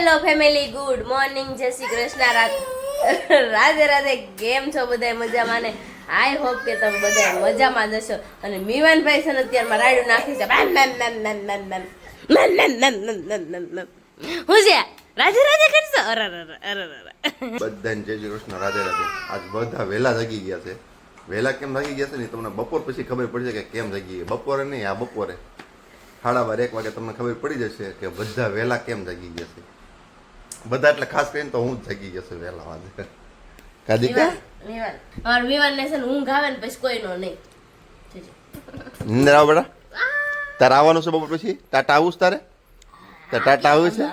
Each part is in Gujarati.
હેલો ફેમિલી, ગુડ મોર્નિંગ, જય શ્રી કૃષ્ણ, રાધે રાધે. કેમ છો બધા? મજામાં ને? આઈ હોપ કે તમે બધા મજામાં જ હશો. અને મીવાનભાઈ છે ને અત્યારમાં રાયડું નાખી છે. હું છે રાધે રાધે કરશો? અરે બધાને જય શ્રી કૃષ્ણ, રાધે રાધે. આજ બધા વહેલા જાગી ગયા છે. વહેલા કેમ જાગી ગયા છે ને તમને બપોર પછી ખબર પડશે કે કેમ જાગી ગયા. બપોરે નહીં, આ બપોરે 12:30 વાગે તમને ખબર પડી જશે કે બધા વહેલા કેમ જાગી ગયા છે. બધા એટલે ખાસ કરીને તો હું જ જાગી ગયો છું વહેલા વાગે. કાદિકા વિવાન ને છે ને ઊંઘ આવે ને પછી કોઈનો નહીં. નિંદર આવો બેટા? તારે આવવાનું છે બપોર પછી? ટાટા આવું છે તારે? ટાટા આવું છે?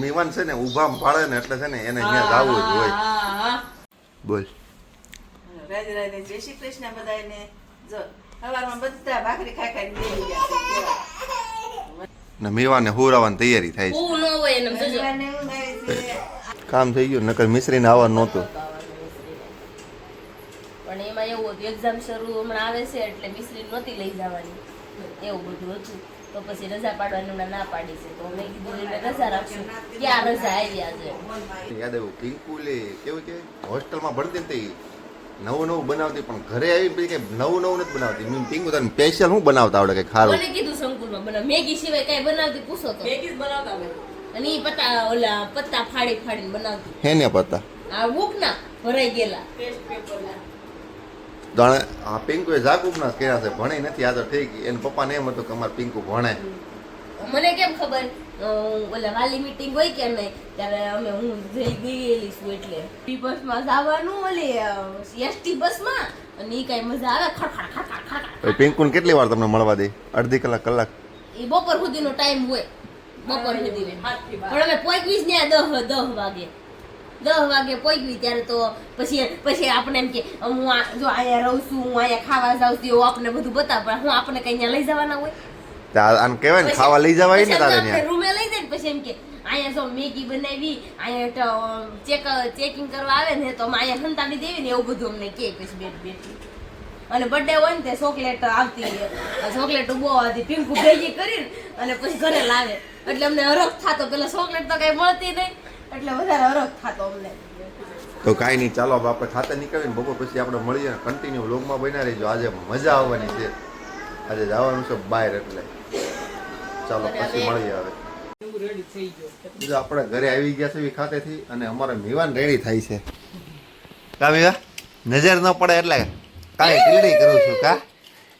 મીવાન છે ને ઊભા પાડે ને એટલે છે ને એને અહીંયા જવું જ હોય. બોલ. રાધે રાધે, જય શ્રી કૃષ્ણ બધાને. જો સવારમાં બધા ભાખરી ખાઈ બેસી ગયા છે. ને મીવાને હુરાવાની તૈયારી થાય છે. ઊંઘ ન હોય એને જોજો. સવારને ઊંઘ આવે છે. કામ થઈ ગયું, નકર મિશ્રીને આવવાનું નહોતું. પણ એમાં એવું હતું, એક્ઝામ શરૂ હમણાં આવે છે એટલે મિશ્રી નહોતી લઈ જવાની, એવું બધું હતું. તો પછી રજા પાડવાની હમણાં ના પાડી છે, તો મેં કીધું એટલે રજા રાખશું. ક્યાં રજા આવી આજે? યાદ આવ્યું, પિંકુલે કેવું કે હોસ્ટેલમાં ભણતી ને તે નવું નવું બનાવતી, પણ ઘરે આવી પછી કઈ નવું નવું નથી બનાવતી. મીન પિંકુ તને સ્પેશિયલ શું બનાવતા આવડે કઈ ખારું? મને કીધું સંકુલમાં બનાવ, મેગી સિવાય કઈ બનાવતી પૂછો તો. મેગી જ બનાવતા હોય. અને ઈ પત્તા ફાડી ફાડીને બનાવતી. હે ને પતા આ બુક ના ભરાઈ ગયેલા. ટેસ્ટ પેપરના. જાણે આ પિંકુએ જાકુબના કર્યા છે, ભણી નથી. આ તો ઠીક, એને પપ્પાને એમ હતું કે અમારે પિંકુ ભણે. મને કેમ ખબર, ઓલા વાલી મીટિંગ હોય કે નહીં ત્યારે અમે હું જઈ ગયેલી છું એટલે બસમાં જવાનું, ઓલી એસટી બસમાં, અને ઈ કઈ મજા આવે ખડખડ ખડખડ ખડખડ. પિંકુને કેટલી વાર તમને મળવા દે? અડધી કલાક? ઈ બપોર સુધીનો ટાઈમ હોય, બપોર સુધી. પણ અમે પહોંચવી જ ને 10 વાગે. 10 વાગે પહોંચવી ત્યારે તો પછી આપણે એમ કે હું જો અહીંયા રહું છું, હું અહીંયા ખાવા જાઉં છું, એવું આપણે બધું બતાવે. પણ હું આપણે કઈ અહીંયા લઈ જવાના હોય? આને કહેવાય ને ખાવા લઈ જવાય ને તારે ત્યાં. રૂમે લઈ જાય ને પછી એમ કે અહીંયા જો મેગી બનાવી, અહીંયા ચેકિંગ કરવા આવે ને તો અહીંયા સંતાડી દેવી ને, એવું બધું અમને કે પછી બેઠી. અને બર્થડે હોય ને તે ચોકલેટ આવતી, ચોકલેટ બહુ આવતી. પિંકુ ભેગી કરીને અને પછી ઘરે લાવે એટલે અમને હરખ થતો. પેલા ચોકલેટ તો કઈ મળતી નહીં એટલે વધારે હરખ થતો અમને. તો કાંઈ નહીં, ચાલો હવે આપણે ખાતે નીકળીને બપોર પછી આપણે મળીએ. કન્ટિન્યુ વ્લોગમાં બન્યા રહીજો. આજે મજા આવવાની છે. આજે જવાનું છે બહાર, એટલે ચાલો પછી મળીએ. હવે જો આપણે ઘરે આવી ગયા છે ખાતેથી, અને અમારે મીવાન રેડી થાય છે. કા મીવા? નજર ન પડે એટલે કાંઈ ટીલડી કરું છું. કા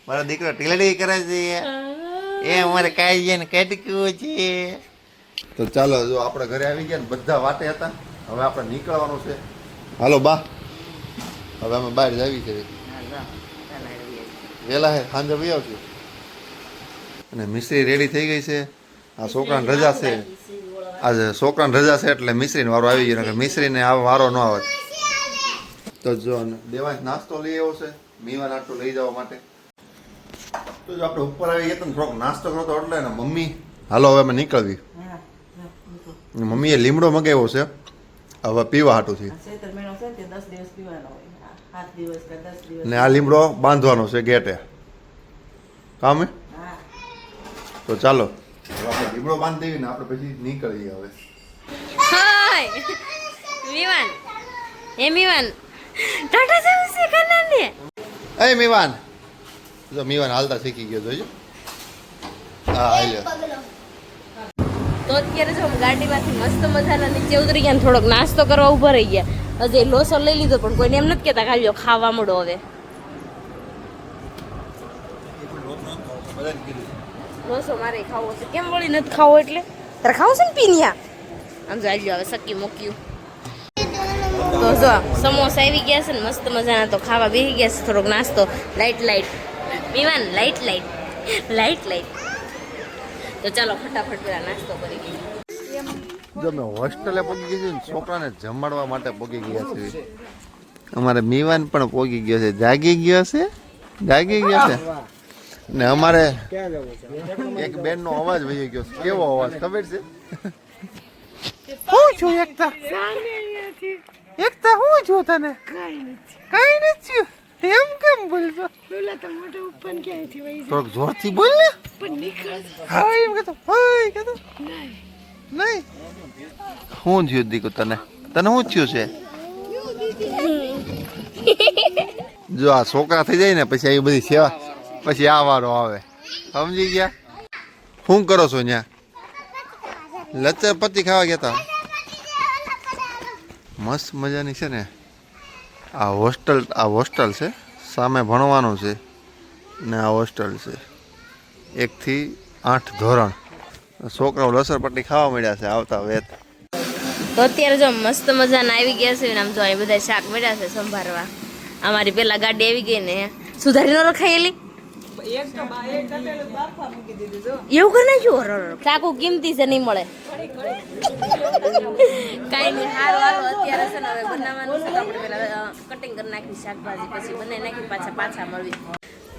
મારો દીકરો ટીલડી કરે છે એ અમારે કાંઈ જઈને કટક્યું છે. તો ચાલો, જો આપણે ઘરે આવી ગયા ને બધા વાટે હતા. હવે આપણે નીકળવાનું છે. હાલો બા, હવે અમે બહાર જાવી છે. વહેલા હે સાંજે વહી આવશું. અને મિશ્રી રેડી થઈ ગઈ છે. આ છોકરાને રજા છે, આજે છોકરાને રજા છે એટલે મિશ્રીને વારો આવી ગયો. મિશ્રીને આ વારો ન આવે. તો જો દેવાંશ નાસ્તો લઈ આવ્યો છે મીવા નાસ્તો લઈ જવા માટે. તો જો આપણે ઉપર આવી ગયા તો થોડોક નાસ્તો કરતો એટલે ને મમ્મી હાલો હવે અમે નીકળવી. મમ્મીએ લીમડો મગાવ્યો છે હવે પીવા હાટું છે. ચૈત્ર મહિનો છે ને તે 10 દિવસ પીવાનો હોય. 7 દિવસ કે 10 દિવસ. ને આ લીમડો બાંધવાનો છે ગેટે. કામ હે? હા. તો ચાલો આપણે લીમડો બાંધી દેવી ને આપણે પછી નીકળીએ હવે. હાય વિવાન, હે વિવાન, ટાટા જાવું છે કનાને. એ મીવાન, જો મીવાન હાલતા શીખી ગયો જોજો. હા હાલ્યો. તો અત્યારે જો ગાડીમાંથી મસ્ત મજાના નીચે ઉતરી ગયા, થોડોક નાસ્તો કરવા ઉભા રહી ગયા. હજી લોસો લઈ લીધો પણ કોઈને એમ નથી કહેતા ખાલી ખાવા મળો. હવે લોસો મારે ખાવો છે. કેમ વળી નથી ખાવો? એટલે તારે ખાવું છે ને પીનિયા? આમ જો આવ્યો હવે સકી મૂક્યું. તો જો સમોસા આવી ગયા છે ને મસ્ત મજાના, તો ખાવા બેસી ગયા છે. થોડોક નાસ્તો લાઈટ મીવાન, લાઈટ. તો ચાલો ફટાફટ પેલા નાસ્તો કરી ગઈ. જો અમે હોસ્ટેલે પહોંચી ગયા છીએ, છોકરાને જમાડવા માટે પહોંચી ગયા છીએ. અમારે મીવાન પણ પહોંચી ગયો છે, જાગી ગયો છે. ને અમારે એક બેન નો અવાજ વહી ગયો. કેવો અવાજ ખબર છે? હું છું એકતા હું છું તને કઈ નથી એમ કેમ બોલશો? થોડુંક જોરથી બોલ ને. હા એમ કહેતો હોય કહેતો નહીં. શું થયું દીકુ તને? તને શું થયું છે? જો આ છોકરા થઈ જાય ને પછી આવી બધી સેવા પછી આ વારો આવે. સમજી ગયા? શું કરો છો ત્યાં? લચ્ચર પત્તી ખાવા ગયા તા? મસ્ત મજાની છે ને આ હોસ્ટેલ છે. સામે ભણવાનું છે ને આ હોસ્ટેલ છે. 1 થી 8 ધોરણ. છોકરાઓ લસરપટ્ટી ખાવા મળ્યા છે આવતા વેત. તો અત્યારે જો મસ્ત મજાના આવી ગયા છે ને આમ જો અહીં બધા શાક મળ્યા છે સંભારવા. અમારી પેલા ગાડી આવી ગઈ ને સુધારી ન રખાયેલી એવું કરી નાખ્યું. ચાકુ કિંમતી છે નહીં મળે કાંઈ નહીં. હારું હાલો અત્યારે છે ને હવે બનાવવાનું છે તો આપણે પેલા કટિંગ કરી નાખી શાકભાજી પછી બનાવી નાખી પાછા મળવી.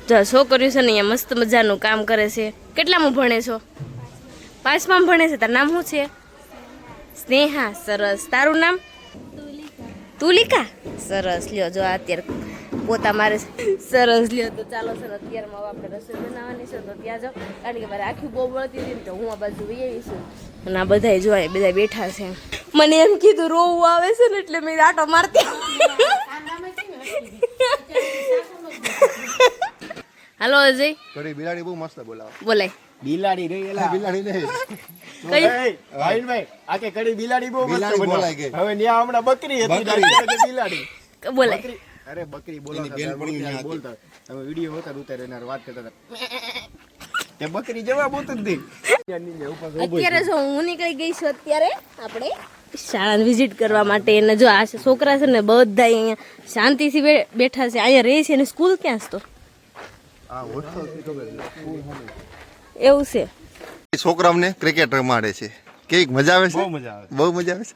જો છોકરીઓ છે ને અહીંયા મસ્ત મજાનું કામ કરે છે. કેટલામાં ભણે છો? 5માં ભણે છે. તારું નામ શું છે? સ્નેહા. સરસ. તારું નામ? તુલિકા. સરસ. લ્યો જો અત્યારે પોતા મારે સરસ. લ્યો તો ચાલો સર અત્યારમાં આપણે રસોઈ બનાવવાની છે તો ત્યાં જાઓ કારણ કે મારે આખી બહુ બળતી હતી ને તો હું આ બાજુ વહી આવીશું અને આ બધા જોવાય બધા બેઠા છે. મને એમ કીધું રોવું આવે છે ને એટલે મેં આટો મારતી. હાલો અજય. ઘડી બિલાડી બહુ મસ્ત બોલાવે. બોલાય. બિલાડી રે એલા બિલાડી નહીં. કઈ ભાઈ આ કે કડી બિલાડી બહુ મસ્ત બિલાડી બનાવે. બોલાય ગઈ. હવે ન્યા હમણાં બકરી હતી બકરી. ડાયરેક્ટ બિલાડી બોલાય. બકરી અરે બકરી એની બોલાવતા બેનપણી હતા, ન્યા હતી. બોલતા હવે વિડિયો હતા ઉતારે એના વાત કરતા હતા તે બકરી જવાબ ઉતર દે અત્યારે જો હું નીકળી ગઈ છું અત્યારે આપણે શાળાને વિઝિટ કરવા માટે. અને જો આ છોકરા છે ને બધા અહીંયા શાંતિથી બેઠા છે. અહીંયા રહે છે અને સ્કૂલ ક્યાં છે તો આ હોસ્ટેલ એવું છે. છોકરાઓને ક્રિકેટ રમાડે છે. કેવી મજા આવે છે? બહુ મજા આવે. બહુ મજા આવે છે.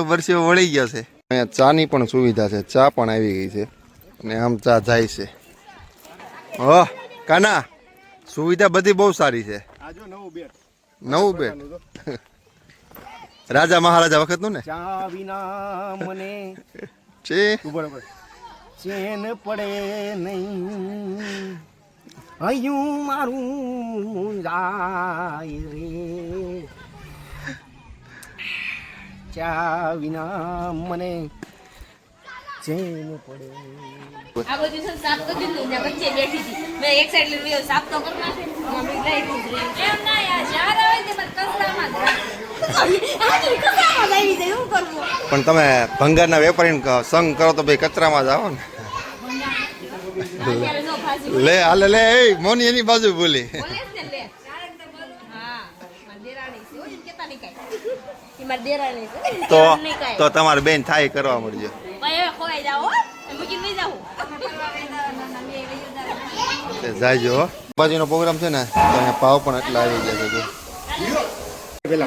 પરસ્યો વળી ગયો છે. અહીંયા ચાની પણ સુવિધા છે. ચા પણ આવી ગઈ છે અને આમ ચા જાય છે. ઓહ કાના સુવિધા બધી બહુ સારી છે. આ જો નવું બેટ બેટ રાજા મહારાજા વખતનું ને ચા વિના મને છે. ઉભો ચેન પડે નહીં હયું મારું જાય રે ચા વિના મને ચેન પડે. આ બધું છે સાફ કરી દીધું ને વચ્ચે બેઠી હતી મેં એક સાઈડ લઈને સાફ તો કરી નાખે મમ્મી લઈ દીધી એમ ના યાર જ્યારે હોય તે બસ કચરામાં જ આવી જાય હું કરવું. પણ તમે ભંગારના વેપારીને સંગ કરો તો ભાઈ કચરામાં જ આવો ને. અત્યારે જો ભાજી લે હાલે લે એ મોની એની બાજુ બોલી. બોલે છે ને લે હા માર દેરાણી છે ઓય કેતા નહીં કાઈ ઈ માર દેરાણી છે તો નહીં કાઈ તો તમારે બેન થાય કરવા મળજો. ભાઈ હવે ખોવાઈ જાવ હો મૂકી નહીં જાવ જાયજો હો. બાજુનો પ્રોગ્રામ છે ને તો અહીંયા પાવ પણ એટલા આવી ગયા છે.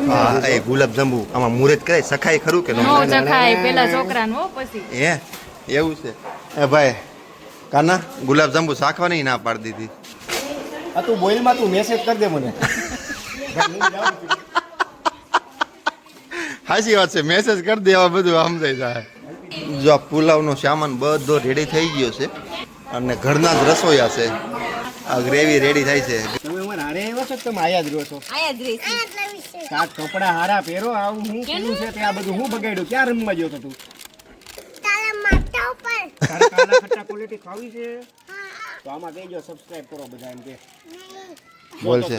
હા એ ગુલાબ જાંબુ આમાં મુહૂર્ત કરે સખાય ખરું કે ન ચખાય પેલા છોકરાને હો પછી હે એવું છે. એ ભાઈ કાના ગુલાબ જાંબુ શાખવાની ના પાડી દીધી. આ તું બોઇલમાં તું મેસેજ કરી દે મને. સાચી વાત છે. મેસેજ કરી દે એવા બધું સમજાઈ જાય. જો આ પુલાવનો સામાન બધો રેડી થઈ ગયો છે અને ઘરના જ રસોઈયા છે. આ ગ્રેવી રેડી થાય છે. તમે અમારે હારે આવ્યા છો કે તમે આયા જ રહો છો? આયા જ રહી આ કપડા હારા પહેરો આવું હું કીધું છે તે આ બધું હું બગાડ્યું ક્યાં રમવા ગયો તો તું? તારા કાલા ખટ્ટા ક્વોલિટી ખાવી છે તો આમાં કહેજો સબસ્ક્રાઇબ કરો બધા એમ કે બોલ છે.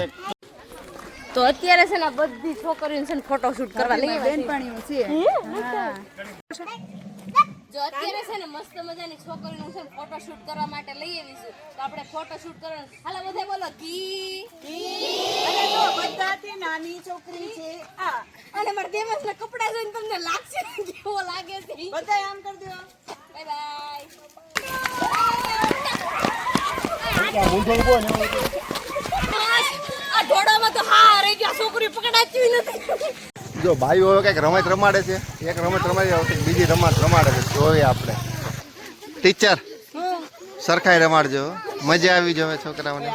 તો અત્યારે છે ને આ બધી છોકરીઓ છે ને ફોટોશૂટ કરવા લઈ બેનપણીઓ છે જો અત્યારે છે ને મસ્ત મજાની છોકરીઓ છે ને ફોટોશૂટ કરવા માટે લઈ આવીશું તો આપણે ફોટોશૂટ કરવાનું હાલો બધા બોલો કી અને જો બધાથી નાની છોકરી છે આ અને મારા દેવાસના કપડા જોઈને તમને લાગશે કેવો લાગે છે બધા આમ કરી દો બાય બાય ત્યાં ઊંધો ઊભો ને આ ઢોડામાં તો હા રહી ગયા છોકરી પકડાતી નથી. જો ભાઈઓ હવે કંઈક રમત રમાડે છે. એક રમત રમાડી આવશે બીજી રમત રમાડે છે. જોઈએ આપણે ટીચર સરખાઈ રમાડજો. મજા આવી જવે છોકરાઓને.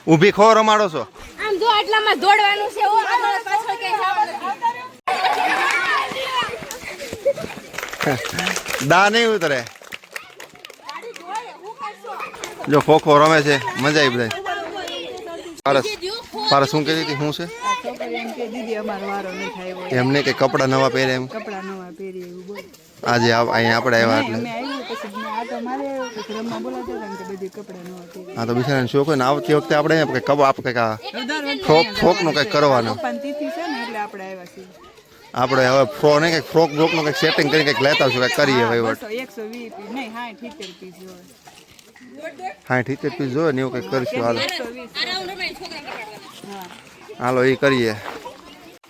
ઊભી ખો રમાડો છો? આમ જો આટલામાં દોડવાનું છે ઓ આગળ પાછળ ક્યાંય જવાનું નથી. દા નહીં ઉતરે. ગાડી જોડે હું જો ખોખો રમે છે મજા આવી બધા પારસ પારસ શું કહેતી હતી શું છે છોકરી એમ કે દીદી અમારો વારો નહીં થાય એવો એમને કે કપડા નવા પહેરે એમ કપડા નવા પહેરી એવું બોલ આજે અહીંયા આપણે આવ્યા એટલે અમે આવ્યું પછી મેં આ તો મારે પછી રમવા બોલાવતા હતા ને કે બધી કપડા નવા પહેરી હા તો બિચારાને શોખ હોય ને આવતી વખતે આપણે કંઈક કબ આપણે કંઈક ફ્રોકનું કંઈક કરવાનું પપ્પાની તિથિ છે ને એટલે આપણે આવ્યા છીએ આપણે હવે ને કંઈક ફ્રોક બ્રોકનું કંઈક સેટિંગ કરીને કંઈક લેતા આવશું કંઈક કરીએ વહીવટ 120 પીસ નહીં 70 પીસ જોઈએ 60 પીસ જોઈએ ને એવું કંઈક કરીશું હાલો 120 હાલો એ કરીએ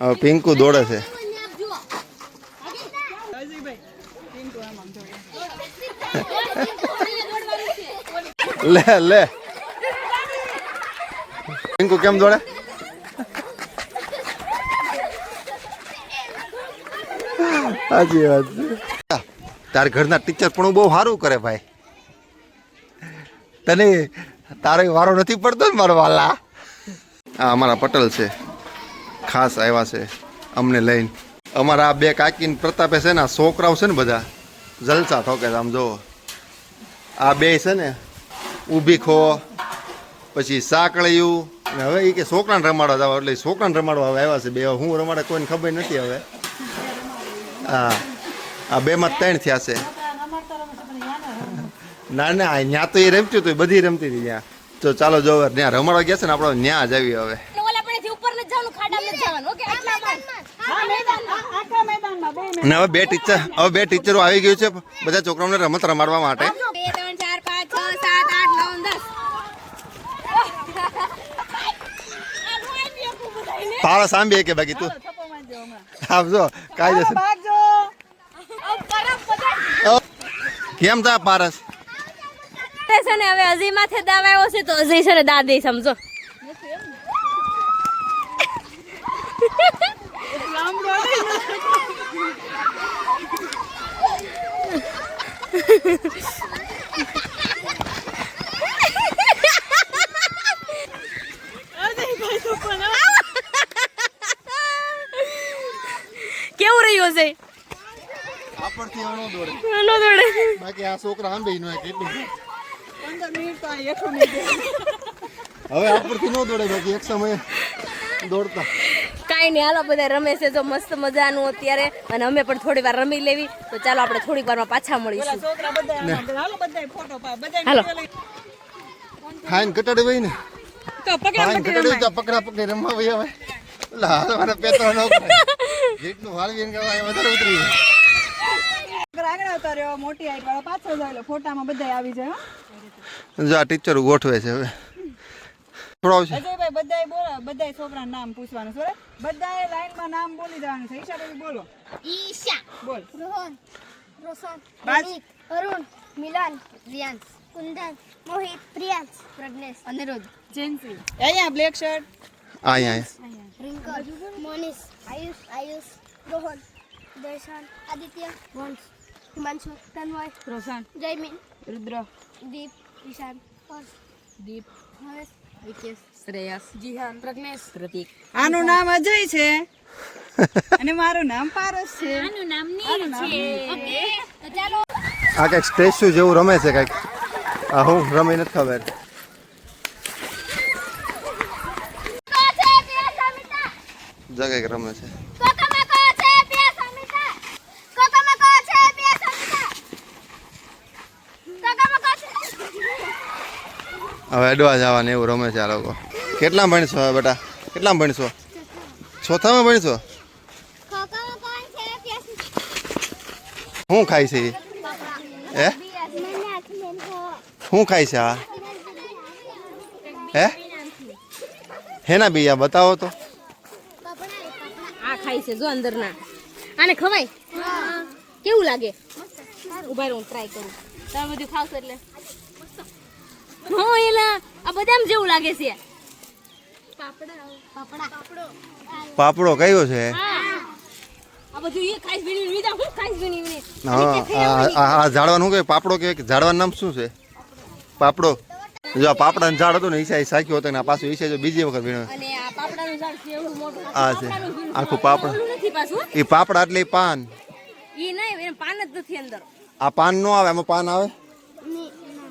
હવે પિંકુ દોડે છે અજયભાઈ પિંકુ આમ જોડે લે લે પિંકુ કેમ દોડે સાચી વાત છે તારા ઘરના ટીચર પણ બહુ સારું કરે ભાઈ તને તારો વારો નથી પડતો ને મારો વાલા આ અમારા પટેલ છે ખાસ આવ્યા છે અમને લઈને અમારા આ બે કાકીને પ્રતાપે છે ને આ છોકરાઓ છે ને બધા જલસા ઠોકે છે આમ જુઓ આ બે છે ને ઊભી ખો પછી સાંકળિયું અને હવે એ કે છોકરાને રમાડવા જાવ એટલે છોકરાને રમાડવા હવે આવ્યા છે બે હું રમાડે કોઈને ખબર નથી હવે હા આ બેમાં 3 થયા છે ના ના ત્યાં તો એ રમતી હતું બધી રમતી હતી ત્યાં તો ચાલો જો ત્યાં રમાડવા ગયા છે ને આપણે ત્યાં જ આવી હવે ને હવે બે ટીચરો આવી ગયું છે બધા છોકરાઓને રમત રમાડવા માટે 2 3 4 5 6 7 8 9 10 પારસ આંબે કે બાકી તું આમ જો કાયદેસર કેમ થા પારસ છે ને હવે અજય માથે દાવ આવ્યો છે તો અજય છે ને દાદી સમજો કેવું રહ્યું હશે આપણથી નો દોડે નો દોડે બાકી આ છોકરા આંબે નો કેટલું 15 મિનિટ તો આ હેઠું નહીં હવે આપણથી નો દોડે બાકી એક સમયે દોડતા કાંઈ નહીં હાલો બધા રમે છે જો મસ્ત મજાનું અત્યારે અને અમે પણ થોડી વાર રમી લેવી તો ચાલો આપણે થોડીક વારમાં પાછા મળીશું છોકરા બધા હાલો બધા ફોટો પા બધા હાલો ફાઈન કટાડી ભાઈ ને તો પકડા ફાઈન કટાડી તો પકડા પકડી રમવા ભાઈ હવે લા મારા પેટો નો જેટલું વાળવી ને કરવા વધારે ઉતરી આગળ આવતા રહ્યો મોટી હાઈટ વાળા પાછળ જાય ફોટામાં બધા આવી જાય જો આ ટીચર ગોઠવે છે હવે થોડો આવશે અજયભાઈ બધાય બોલો બધાય છોકરાનું નામ પૂછવાનું છે બધાય લાઈનમાં નામ બોલી જવાનું છે ઈશાબેન બોલો ईशा બોલ रोहन रोशन बाज। मनीष अरुण मिलन रियांश कुंदन मोहित प्रियांश प्रज्ञेश अनिरुद्ध જેન્સી અહીંયા બ્લેક શર્ટ અહીંયા रिंकल मोनिश आयुष आयुष रोहन दर्शन आदित्य वंश हिमांशु तन्मय રોશન जयमीन રુદ્ર दीप ईशान हर्ष દીપ हर्ष વિકેશ શ્રેયસ જીહાન પ્રજ્ઞેશ પ્રતીક આનું નામ અજય છે અને મારું નામ પારસ છે આનું નામ નીર છે ओके तो चलो આ કંઈક સ્ટેચ્યુ જેવું રમે છે કંઈક આ હું રમી નથી ખબર જગ્યાએ રમે છે હવે અડવા જવાને એવું રમે છે આ લોકો કેટલા ભણશો હવે બેટા કેટલા ભણશો ચોથામાં ભણશો શું ખાય છે એ શું ખાય છે આ હે હેના બીયા બતાવો તો આ ખાય છે જો અંદરના આને ખવાય કેવું લાગે ઉભા રહો ટ્રાય કરું તમે બધું ખાવશો એટલે હા એલા આ બદામ જેવું લાગે છે પાપડો કયો છે આ બધું એ ખાઈસ બીની વિદા હું ખાઈસ બીની હા આ ઝાડવાનું કે પાપડો કે ઝાડવાનું નામ શું છે પાપડો જો આ પાપડાનું ઝાડ હતું ને ઈસાઈ સાખ્યો હતો ને આ પાછું ઈસાઈ જો બીજી વખત વીણો અને આ પાપડાનું ઝાડ છે એવું મોટું આ છે આખું પાપડ ઓલું નથી પાછું એ પાપડા એટલે ઈ પાન ઈ નહીં એને પાન જ નથી અંદર આ પાન નો આવે આમાં પાન આવે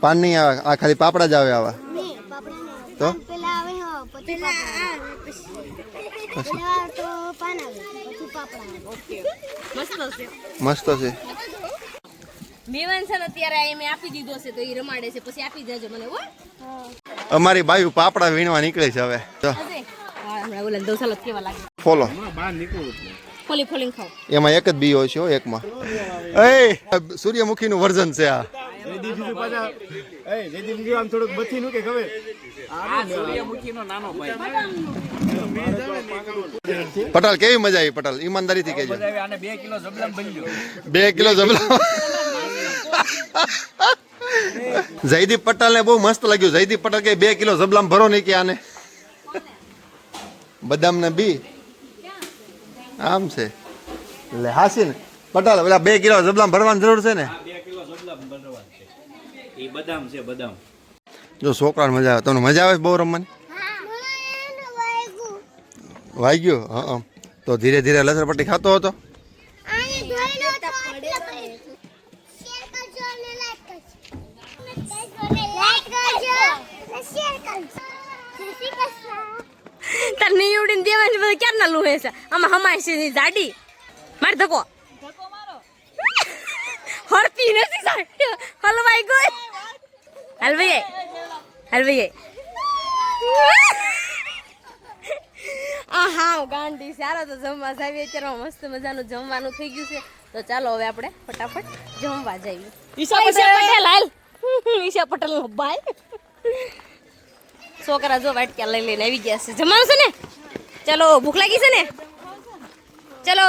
પાન નહીં આવે, આ ખાલી પાપડા જ આવે આવા. નહીં પાપડા નહીં તો? પેલા આવે પછી પાપડા પેલા તો પાન આવે પછી પાપડા આવે ઓકે મસ્ત છે મસ્ત છે. મેવાન છે ને અત્યારે આ મેં આપી દીધો છે તો એ રમાડે છે, પછી આપી દેજો મને હો. અમારી બાયુ પાપડા વીણવા નીકળે છે હવે. તો અજય, હા હમણાં ઓલા દોસાલો કેવા લાગે. ફોલો. બહાર નીકળવું જ ફોલીને ખાઓ. એમાં એક જ બી હોય છે હો, એકમાં. એ સૂર્યમુખીનું વર્ઝન છે આ. જયદીપ પાછા જયદીપ આમ થોડુંક બથીનું કે ખબર પટેલ કેવી મજા આવી? પટેલ ઈમાનદારીથી કહેજો. 2 કિલો જબલમ બન્યો. 2 કિલો જબલા. જયદીપ પટેલ ને બહુ મસ્ત લાગ્યું. જયદીપ પટેલ કે 2 કિલો જબલામ ભરો નહીં કે આને. બદામ ને બી આમ છે એટલે હાસી ને પટેલ પેલા 2 કિલો જબલામ ભરવાની જરૂર છે ને. 2 કિલો જબલમ બનવા છે. એ બદામ છે બદામ. જો છોકરાને મજા આવે. તમને મજા આવે બહુ રમવાની? વાગ્યું? હા. તો ધીરે ધીરે લસણપટ્ટી ખાતો હતો. આને ધોઈ લો તો પડે શેર કરજો અને લાઈક કરજો અને શેર કરજો. તાર નીવડીને દેવાની બધું ક્યાં ના લુહે છે આમાં હમાય છે ની જાડી માર ધકો હરતી નથી સાહેબ હલવાઈ ગઈ હલવાઈ આ હા ગાંડી સારો તો જમવા જાવી અત્યારે મસ્ત મજાનું જમવાનું થઈ ગયું છે તો ચાલો હવે આપણે ફટાફટ જમવા જઈએ. ઈશા પટેલ હાલ ઈશા પટેલ નો ભાઈ છોકરા જો વાટક્યા લઈ લઈને આવી ગયા છે. જમવાનું છે ને? ચલો ભૂખ લાગી છે ને? ચલો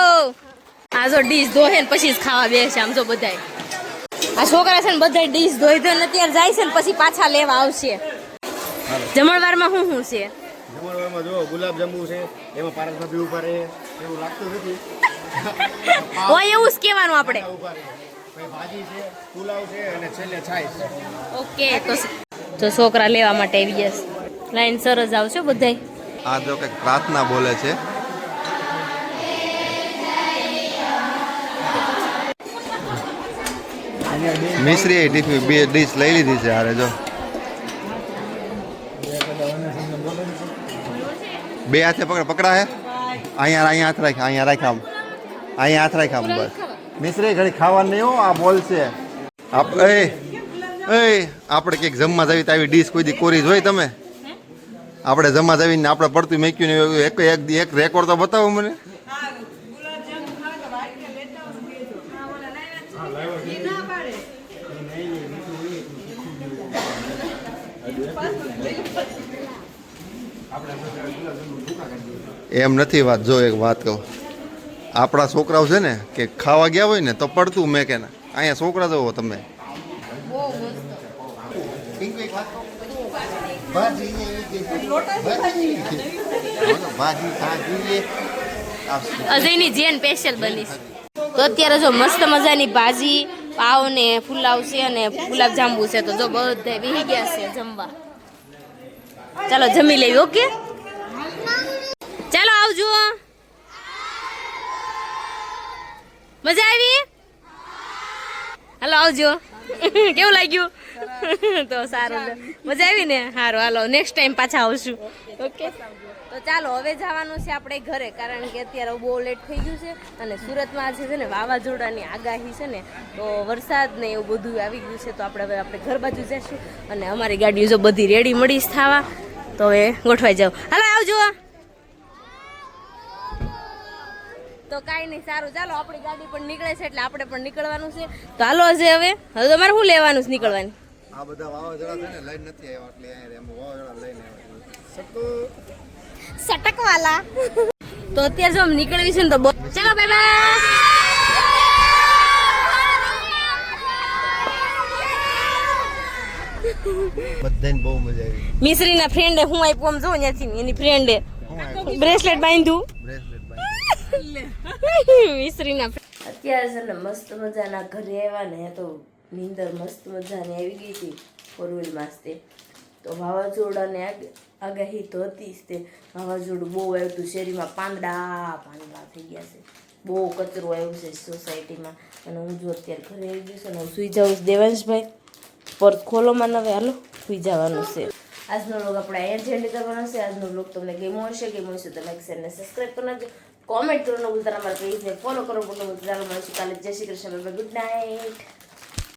આ જો ડીશ ધોહે ને પછી જ ખાવા બેસે. આમ જો બધાય આ છોકરા છે ને બધાય ડીશ ધોઈ ધોઈને અત્યારે જાય છે ને પછી પાછા લેવા આવશે. જમણવારમાં શું શું છે? જમણવારમાં જો ગુલાબ જાંબુ છે, એમાં પારસ ભાભી ઉભા રહે એવું લાગતું નથી. હોય એવું જ કહેવાનું આપણે. ઉભા રહે પછી ભાજી છે, પુલાવ છે અને છેલ્લે છાશ. ઓકે તો છોકરા લેવા માટે આવી ગયા છે. લાઈન સરસ આવશે બધાય. આ જો કંઈક પ્રાર્થના બોલે છે. મિશ્રી ટિફિન 2 ડીશ લઈ લીધી છે. હારે જો 2 હાથે પકડા હે. અહીંયા હાથ રાખ, અહીંયા રાખ, આમ અહીંયા હાથ રાખ, આમ બસ. મિશ્રી ઘડી ખાવાનું નહીં હો, આ બોલ છે. આપણે કંઈક જમવા જાવી તો આવી ડીશ કોઈ દી કોરી જોઈ તમે? આપણે જમવા જાવીને આપણે પડતું મેક્યું ને એક રેકોર્ડ તો બતાવો મને. એમ નથી વાત. જો એક વાત કહું, આપણા છોકરાઓ છે ને કે ખાવા ગયા હોય ને તો પડતું મેં કે ના. અહીંયા છોકરા જોવો તમે. અજયની જેન સ્પેશિયલ બની છે. તો અત્યારે જો મસ્ત મજાની ભાજી પાવ ને પુલાવ છે અને ગુલાબ જાંબુ છે. તો જો બધા બેસી ગયા છે જમવા. ચાલો જમી લેવી. ઓકે ચાલો આવજો. મજા આવી? હાલો આવજો. કેવું લાગ્યું? તો સારું મજા આવી ને? સારું હાલો નેક્સ્ટ ટાઈમ પાછા આવશું. ઓકે તો ચાલો હવે જવાનું છે આપણે ઘરે, કારણ કે અત્યારે બહુ લેટ થઈ ગયું છે અને સુરતમાં આજે છે ને વાવાઝોડાની આગાહી છે ને, તો વરસાદ ને એવું બધું આવી ગયું છે. તો આપણે હવે આપણે ઘર બાજુ જઈશું અને અમારી ગાડીઓ જો બધી રેડી મળી થવા. તો હવે ગોઠવાઈ જાવ. હાલો આવજો. તો કાંઈ નહીં, સારું ચાલો આપણી ગાડી પણ નીકળે છે એટલે આપણે પણ નીકળવાનું છે. તો હાલો હશે હવે તમારે શું લેવાનું છે નીકળવાની? આ બધા વાવાઝોડા છે ને લઈને નથી આવ્યા એટલે અહીંયા વાવાઝોડા લઈને આવ્યા. સટકવાલા. તો અત્યારે જો નીકળવી છે ને તો ચાલો બાય બાય. બધાને બહુ મજા આવી. મિશ્રીના ફ્રેન્ડે હું આપ્યું આમ જો ત્યાંથી એની ફ્રેન્ડે બ્રેસલેટ બાંધ્યું. મિશ્રીના અત્યારે છે ને મસ્ત મજાના ઘરે આવ્યા ને તો નીંદર મસ્ત મજાની આવી ગઈ હતી ફોરવ્હીલ માસ્તે. તો વાવાઝોડાને આગાહી તો હતી જ. તે વાવાઝોડું બહુ આવ્યું હતું શેરીમાં. પાંદડા થઈ ગયા છે. બહુ કચરો આવ્યો છે સોસાયટીમાં. અને હું જો અત્યારે ઘરે આવી ગયું છે ને હું સુઈ જાઉં દેવાંશભાઈ. સ્પોર્ટ ખોલોમાં નવે હાલો સુઈ જવાનું છે. આજનો વ્લોગ આપણે અહીંયા જ એન્ડ કરવાનો છે. આજનો વ્લોગ તમને ગમ્યો હશે તો લાઈક શેર ને સબસ્ક્રાઈબ કરી નાખજો. કોમેન્ટ કરવાનું ભૂલતા ના, અમારા પેજને ફોલો કરો. ચાલો મળીશું કાલે. જય શ્રી કૃષ્ણ. Good night.